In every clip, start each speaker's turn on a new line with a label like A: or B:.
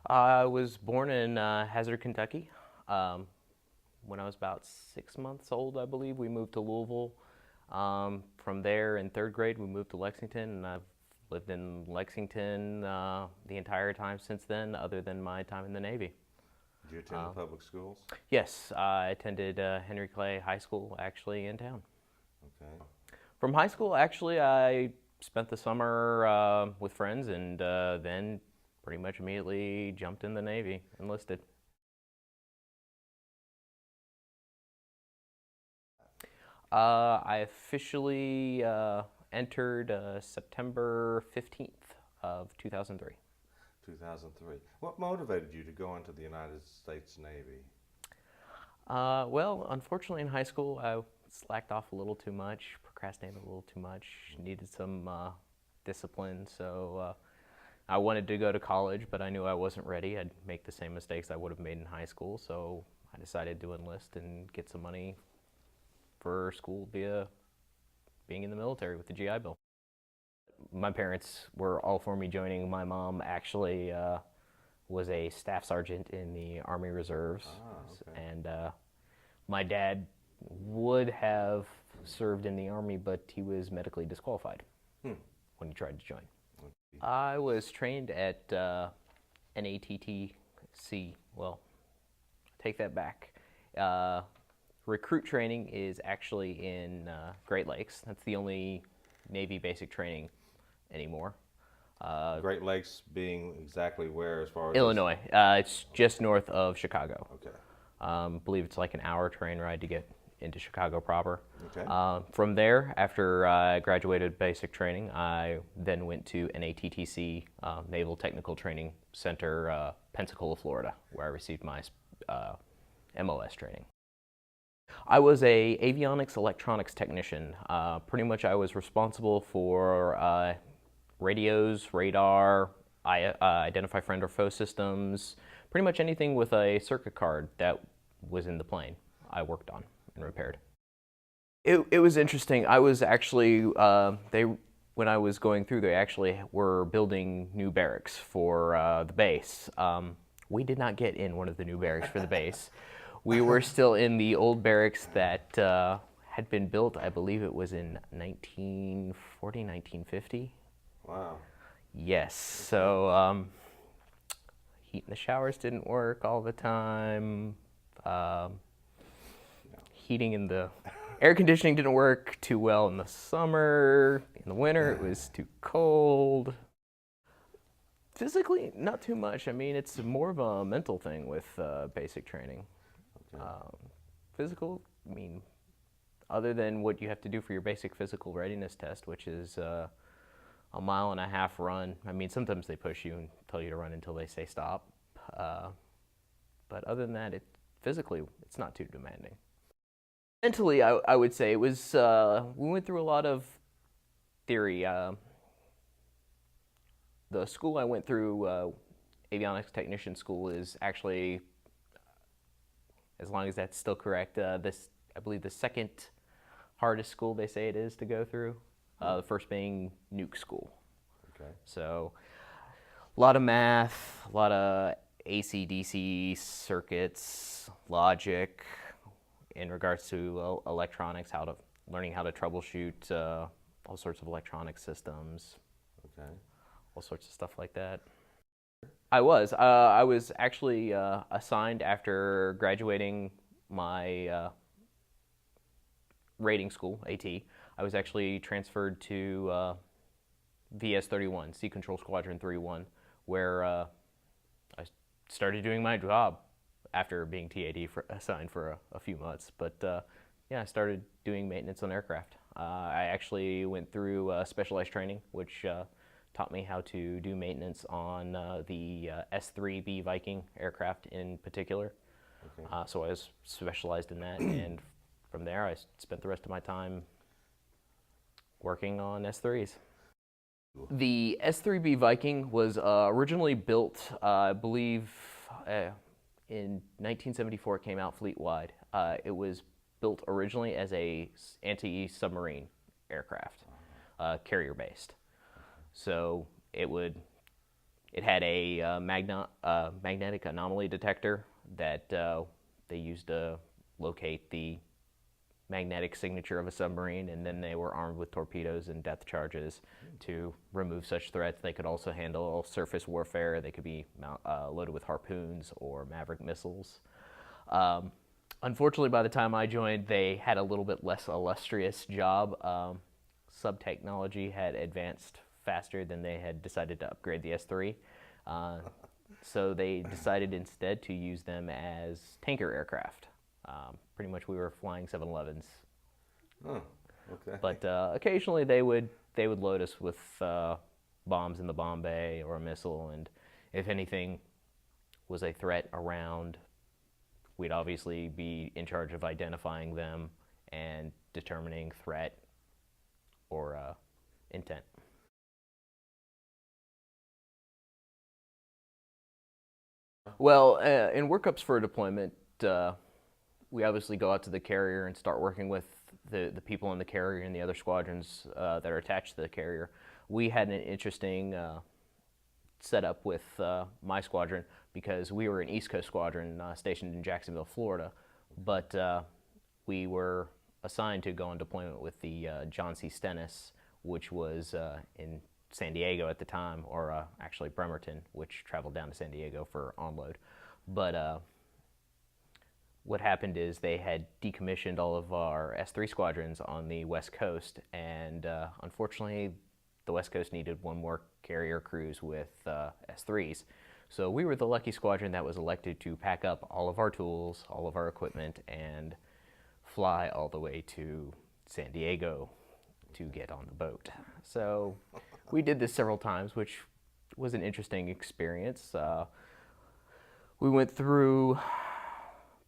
A: I was born in Hazard, Kentucky. Um, when I was about 6 months old, I believe, we moved to Louisville. From there, in third grade, we moved to Lexington, and I've lived in Lexington the entire time since then, other than my time in the Navy.
B: Did you attend the public schools?
A: Yes, I attended Henry Clay High School, actually, in town.
B: Okay.
A: From high school, actually, I spent the summer with friends, and then pretty much immediately jumped in the Navy, enlisted. I officially entered September 15th of 2003.
B: 2003. What motivated you to go into the United States Navy?
A: Well, unfortunately, in high school, I slacked off a little too much, procrastinated a little too much, needed some discipline. So I wanted to go to college, but I knew I wasn't ready. I'd make the same mistakes I would have made in high school. So I decided to enlist and get some money for school via being in the military with the GI Bill. My parents were all for me joining. My mom actually was a staff sergeant in the Army Reserves,
B: Okay.
A: and my dad would have served in the Army, but he was medically disqualified
B: Hmm.
A: when he tried to join. I was trained at NATTC. Well, take that back. Recruit training is actually in Great Lakes. That's the only Navy basic training anymore.
B: Great Lakes being exactly where as far as
A: Illinois. It's just north of Chicago.
B: Okay.
A: I believe it's like an hour train ride to get into Chicago proper.
B: Okay.
A: From there, after I graduated basic training, I then went to NATTC, Naval Technical Training Center, Pensacola, Florida, where I received my MOS training. I was a avionics electronics technician. Pretty much I was responsible for radios, radar, identify friend or foe systems, pretty much anything with a circuit card that was in the plane I worked on and repaired. It was interesting. I was actually, when I was going through, they actually were building new barracks for the base. We did not get in one of the new barracks for the base. We were still in the old barracks that had been built, I believe it was in 1940, 1950.
B: Wow.
A: Yes, so heat in the showers didn't work all the time. Heating in the air conditioning didn't work too well in the summer. In the winter, it was too cold. Physically, not too much. I mean, it's more of a mental thing with basic training.
B: Okay.
A: Physical, I mean, other than what you have to do for your basic physical readiness test, which is a 1.5 mile run. I mean, sometimes they push you and tell you to run until they say stop. But other than that, physically, it's not too demanding. Mentally, I would say it was, we went through a lot of theory. The school I went through, avionics technician school, is actually, as long as that's still correct, I believe the second hardest school they say it is to go through. The first being nuke school.
B: Okay.
A: So a lot of math, a lot of AC/DC circuits, logic in regards to electronics, learning how to troubleshoot all sorts of electronic systems,
B: Okay.
A: all sorts of stuff like that. I was actually assigned after graduating my rating school, AT. I was actually transferred to VS-31, Sea Control Squadron 31, where I started doing my job after being TAD assigned for a few months. But yeah, I started doing maintenance on aircraft. I actually went through specialized training, which taught me how to do maintenance on the S-3B Viking aircraft in particular.
B: Okay.
A: So I was specialized in that, and from there I spent the rest of my time working on S-3s. The S-3B Viking was originally built, I believe, in 1974. It came out fleet-wide. It was built originally as a anti-submarine aircraft, carrier-based. So it would It had a magnetic anomaly detector that they used to locate the magnetic signature of a submarine, and then they were armed with torpedoes and depth charges to remove such threats. They could also handle surface warfare. They could be loaded with harpoons or Maverick missiles. Unfortunately, by the time I joined, they had a little bit less illustrious job. Sub-technology had advanced faster than they had decided to upgrade the S-3. So they decided instead to use them as tanker aircraft. Pretty much we were flying 711s.
B: Oh, okay.
A: But occasionally they would load us with bombs in the bomb bay or a missile, and if anything was a threat around, we'd obviously be in charge of identifying them and determining threat or intent. Well, in workups for deployment, we obviously go out to the carrier and start working with the people in the carrier and the other squadrons that are attached to the carrier. We had an interesting setup with my squadron because we were an East Coast squadron stationed in Jacksonville, Florida, but we were assigned to go on deployment with the John C. Stennis, which was in San Diego at the time, or actually Bremerton, which traveled down to San Diego for onload. But what happened is they had decommissioned all of our S-3 squadrons on the West Coast, and unfortunately the West Coast needed one more carrier cruise with S-3s. So we were the lucky squadron that was elected to pack up all of our tools, all of our equipment, and fly all the way to San Diego to get on the boat. So we did this several times, which was an interesting experience. We went through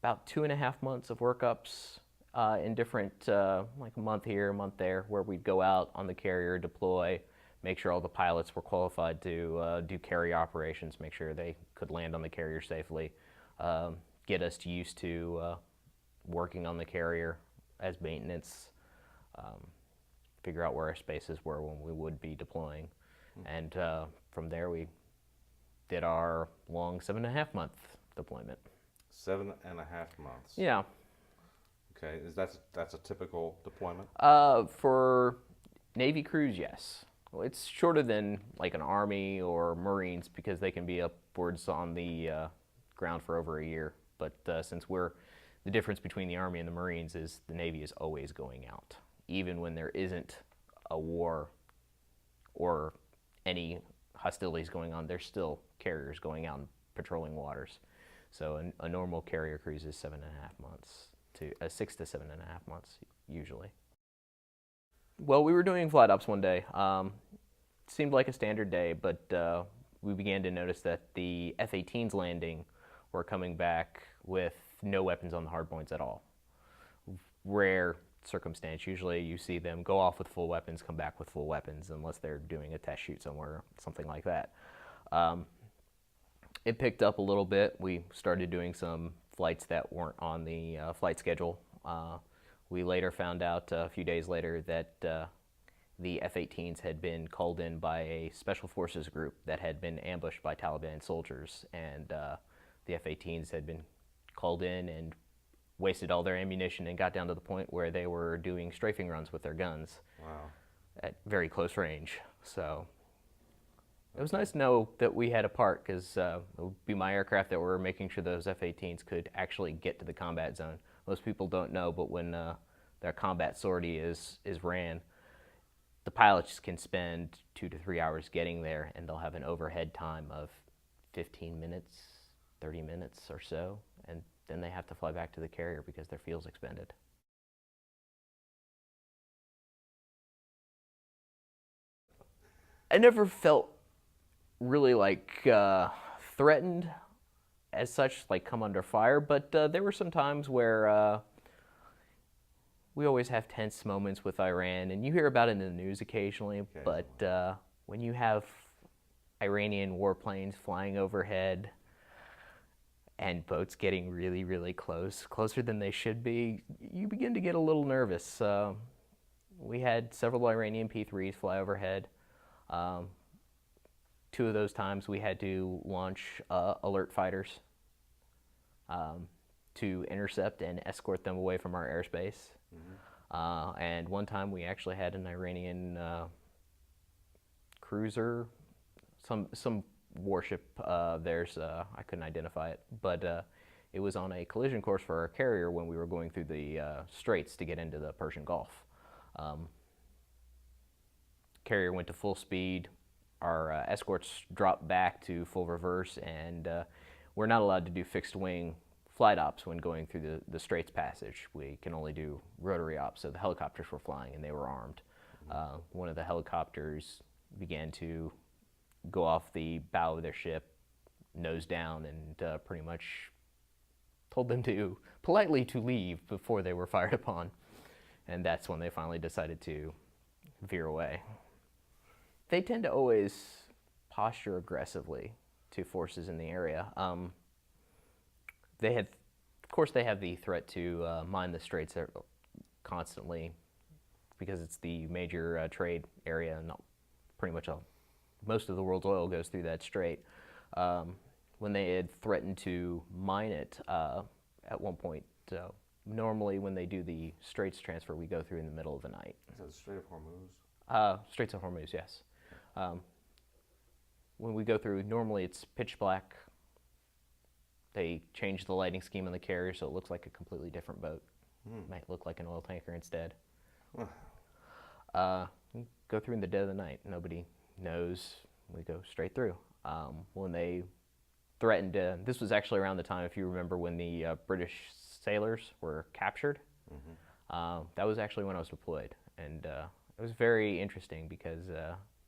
A: about 2.5 months of workups in different, like a month here, a month there, where we'd go out on the carrier, deploy, make sure all the pilots were qualified to do carrier operations, make sure they could land on the carrier safely, get us used to working on the carrier as maintenance, figure out where our spaces were when we would be deploying. And from there we did our long 7.5-month deployment.
B: 7.5 months.
A: Yeah.
B: Okay, that's a typical deployment?
A: For Navy crews, yes. Well, it's shorter than like an Army or Marines because they can be upwards on the ground for over a year. But since the difference between the Army and the Marines is the Navy is always going out. Even when there isn't a war or any hostilities going on, there's still carriers going out and patrolling waters. So a normal carrier cruise is 7.5 months to 6 to 7.5 months usually. Well, we were doing flight ops one day. Seemed like a standard day, but we began to notice that the F-18s landing were coming back with no weapons on the hard points at all. Rare circumstance. Usually you see them go off with full weapons, come back with full weapons, unless they're doing a test shoot somewhere, something like that. It picked up a little bit. We started doing some flights that weren't on the flight schedule. We later found out a few days later that the F-18s had been called in by a special forces group that had been ambushed by Taliban soldiers, and the F-18s had been called in and wasted all their ammunition and got down to the point where they were doing strafing runs with their guns.
B: Wow.
A: At very close range. So it was nice to know that we had a part, because it would be my aircraft that were making sure those F-18s could actually get to the combat zone. Most people don't know, but when their combat sortie is ran, the pilots can spend 2 to 3 hours getting there, and they'll have an overhead time of 15 minutes, 30 minutes or so, and then they have to fly back to the carrier because their fuel's expended. I never felt really like threatened as such, like come under fire, but there were some times where we always have tense moments with Iran, and you hear about it in the news occasionally, but when you have Iranian warplanes flying overhead and boats getting really, really close, closer than they should be, you begin to get a little nervous. We had several Iranian P-3s fly overhead. 2 of those times we had to launch alert fighters to intercept and escort them away from our airspace. And one time we actually had an Iranian cruiser, some warship theirs, I couldn't identify it, but it was on a collision course for our carrier when we were going through the straits to get into the Persian Gulf. Carrier went to full speed, our escorts dropped back to full reverse, and we're not allowed to do fixed wing flight ops when going through the Straits Passage. We can only do rotary ops, so the helicopters were flying and they were armed. One of the helicopters began to go off the bow of their ship, nose down, and pretty much told them to politely to leave before they were fired upon. And that's when they finally decided to veer away. They tend to always posture aggressively to forces in the area. Of course, they have the threat to mine the straits constantly because it's the major trade area, and pretty much most of the world's oil goes through that strait. When they had threatened to mine it at one point, normally when they do the straits transfer, we go through in the middle of the night.
B: Is that the Strait of Hormuz?
A: Straits of Hormuz, yes. When we go through, normally it's pitch black. They change the lighting scheme on the carrier so it looks like a completely different boat. It might look like an oil tanker instead. Go through in the dead of the night. Nobody knows. We go straight through. When they threatened to, this was actually around the time, if you remember, when the British sailors were captured. That was actually when I was deployed. And it was very interesting because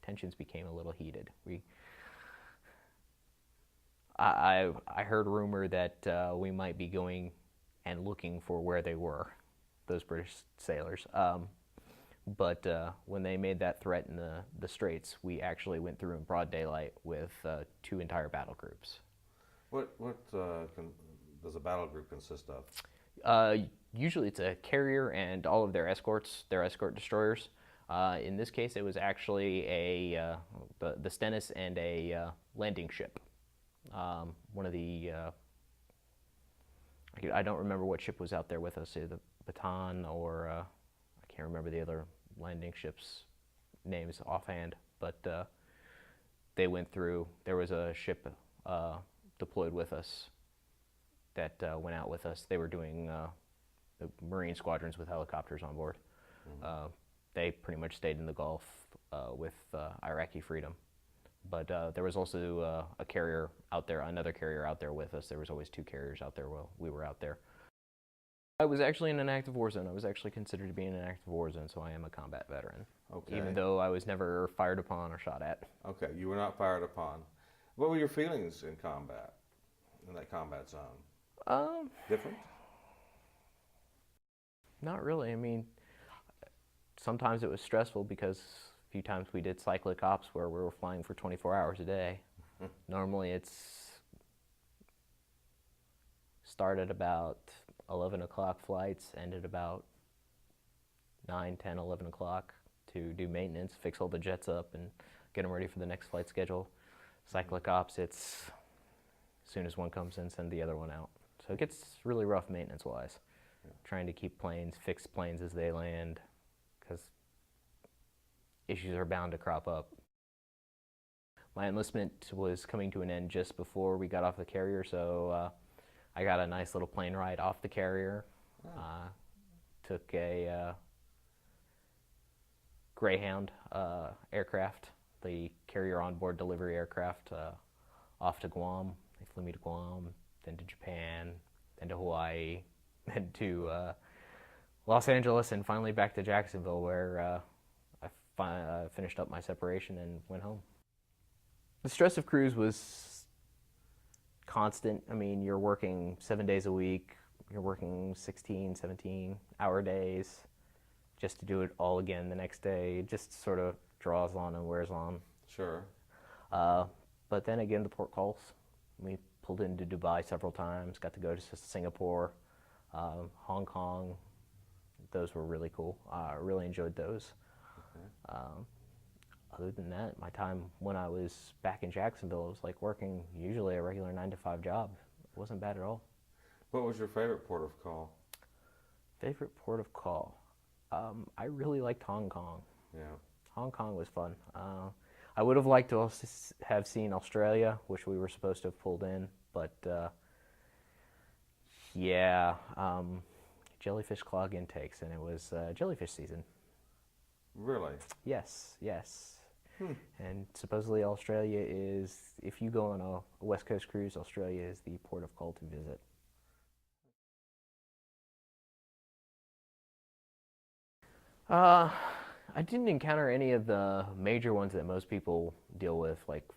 A: tensions became a little heated. I heard rumor that we might be going and looking for where they were, those British sailors. But when they made that threat in the Straits, we actually went through in broad daylight with 2 entire battle groups.
B: What does a battle group consist of?
A: Usually it's a carrier and all of their escorts, their escort destroyers. In this case, it was actually the Stennis and a landing ship. One of the, I don't remember what ship was out there with us, either the Baton or I can't remember the other landing ship's names offhand, but they went through. There was a ship deployed with us that went out with us. They were doing the Marine squadrons with helicopters on board. They pretty much stayed in the Gulf with Iraqi freedom. But there was also a carrier out there, another carrier out there with us. There was always 2 carriers out there while we were out there. I was actually in an active war zone. I was actually considered to be in an active war zone, so I am a combat veteran. Okay. Even though I was never fired upon or shot at.
B: Okay, you were not fired upon. What were your feelings in combat, in that combat zone? Different?
A: Not really. I mean, sometimes it was stressful because a few times we did cyclic ops where we were flying for 24 hours a day. Normally it's started about 11 o'clock flights, ended about 9, 10, 11 o'clock to do maintenance, fix all the jets up and get them ready for the next flight schedule. Cyclic ops, it's as soon as one comes in, send the other one out. So it gets really rough maintenance-wise. Trying to keep planes, fix planes as they land, because issues are bound to crop up. My enlistment was coming to an end just before we got off the carrier, so I got a nice little plane ride off the carrier. Took a Greyhound aircraft, the carrier onboard delivery aircraft, off to Guam. They flew me to Guam, then to Japan, then to Hawaii, then to Los Angeles, and finally back to Jacksonville, where I finished up my separation and went home. The stress of cruise was constant. I mean, you're working 7 days a week, you're working 16, 17-hour days just to do it all again the next day. It just sort of draws on and wears on.
B: Sure.
A: But then again, the port calls. We pulled into Dubai several times, got to go to Singapore, Hong Kong. Those were really cool. I really enjoyed those. Okay. Other than that, my time when I was back in Jacksonville, it was like working usually a regular 9 to 5 job. It wasn't bad at all.
B: What was your favorite port of call?
A: Favorite port of call? I really liked Hong Kong.
B: Yeah.
A: Hong Kong was fun. I would have liked to also have seen Australia, which we were supposed to have pulled in, but yeah, jellyfish clog intakes, and it was jellyfish season.
B: Really?
A: Yes, yes.
B: Hmm.
A: And supposedly Australia is, if you go on a West Coast cruise, Australia is the port of call to visit. Uh, I didn't encounter any of the major ones that most people deal with, like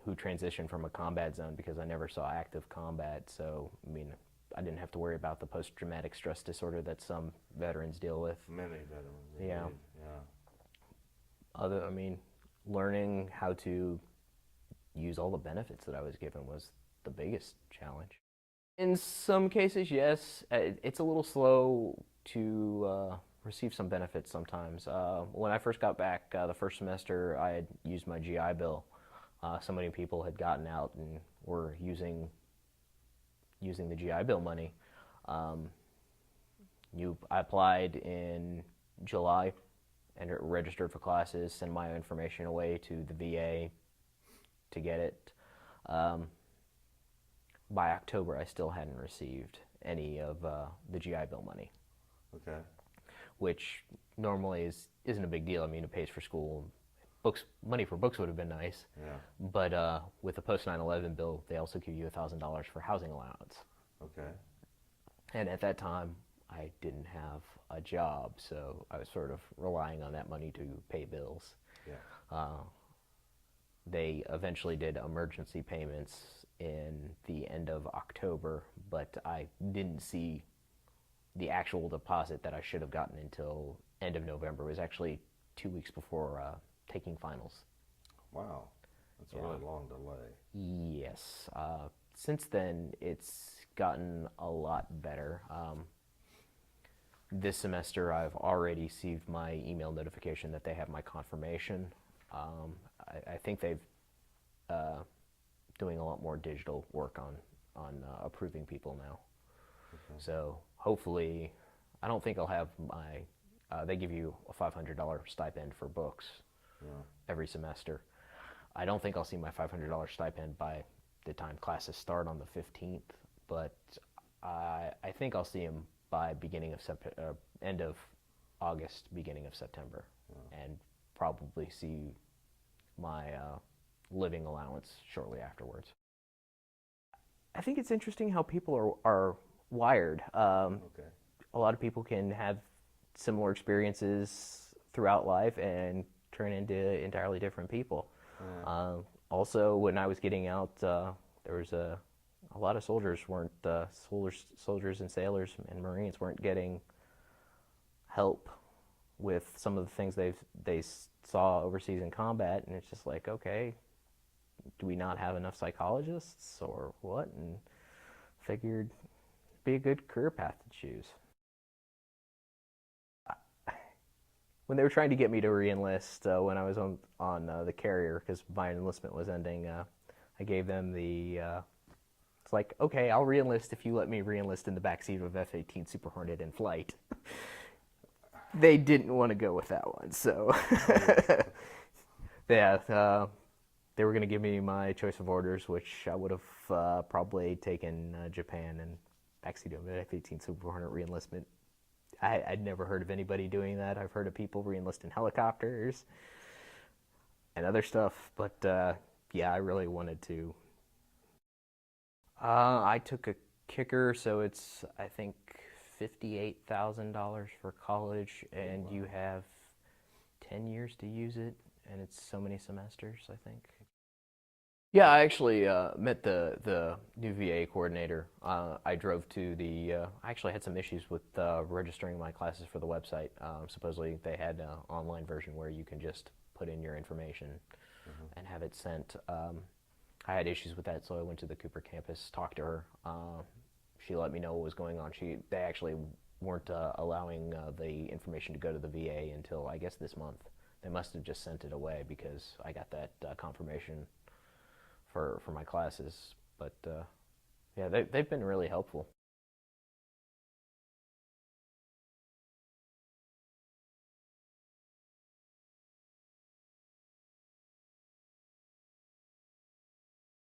A: who transition from a combat zone, because I never saw active combat. So, I mean, I didn't have to worry about the post-traumatic stress disorder that some veterans deal with.
B: Many veterans.
A: Yeah.
B: Indeed. Yeah.
A: I mean, learning how to use all the benefits that I was given was the biggest challenge. In some cases, yes. It's a little slow to receive some benefits sometimes. When I first got back the first semester, I had used my GI Bill. So many people had gotten out and were using the GI Bill money. I applied in July and registered for classes, sent my information away to the VA to get it. By October, I still hadn't received any of the GI Bill money.
B: Okay.
A: Which normally isn't a big deal. I mean, it pays for school. Money for books would have been nice.
B: Yeah.
A: But with the post 9/11 bill, they also give you $1,000 for housing allowance.
B: Okay.
A: And at that time, I didn't have a job, so I was sort of relying on that money to pay bills.
B: Yeah.
A: They eventually did emergency payments in the end of October, but I didn't see the actual deposit that I should have gotten until end of November. It was actually 2 weeks before taking finals.
B: Wow. That's a really long delay.
A: Yes. Since then, it's gotten a lot better. This semester, I've already received my email notification that they have my confirmation. I think they've doing a lot more digital work on approving people now.
B: Okay.
A: So hopefully, I don't think I'll have my. They give you a $500 stipend for books every semester. I don't think I'll see my $500 stipend by the time classes start on the 15th, but I think I'll see them by end of August, beginning of September, and probably see my living allowance shortly afterwards. I think it's interesting how people are wired.
B: Okay.
A: A lot of people can have similar experiences throughout life and turn into entirely different people. Also, when I was getting out, there was a lot of soldiers soldiers and sailors and Marines weren't getting help with some of the things they saw overseas in combat, and it's just like, okay, do we not have enough psychologists or what? And figured it'd be a good career path to choose. When they were trying to get me to re-enlist when I was on the carrier, because my enlistment was ending, I gave them it's like, okay, I'll re-enlist if you let me re-enlist in the backseat of F-18 Super Hornet in flight. They didn't want to go with that one, so yeah, they were going to give me my choice of orders, which I would have probably taken Japan and backseat of an F-18 Super Hornet re-enlistment. I'd never heard of anybody doing that. I've heard of people re-enlist in helicopters and other stuff, but yeah, I really wanted to. I took a kicker, so it's, I think, $58,000 for college, and you have 10 years to use it, and it's so many semesters, I think. Yeah, I actually met the new VA coordinator. I drove to I actually had some issues with registering my classes for the website. Supposedly they had an online version where you can just put in your information and have it sent. I had issues with that, so I went to the Cooper campus, talked to her. She let me know what was going on. They actually weren't allowing the information to go to the VA until, I guess, this month. they must have just sent it away because I got that confirmation for my classes. But yeah, they've been really helpful.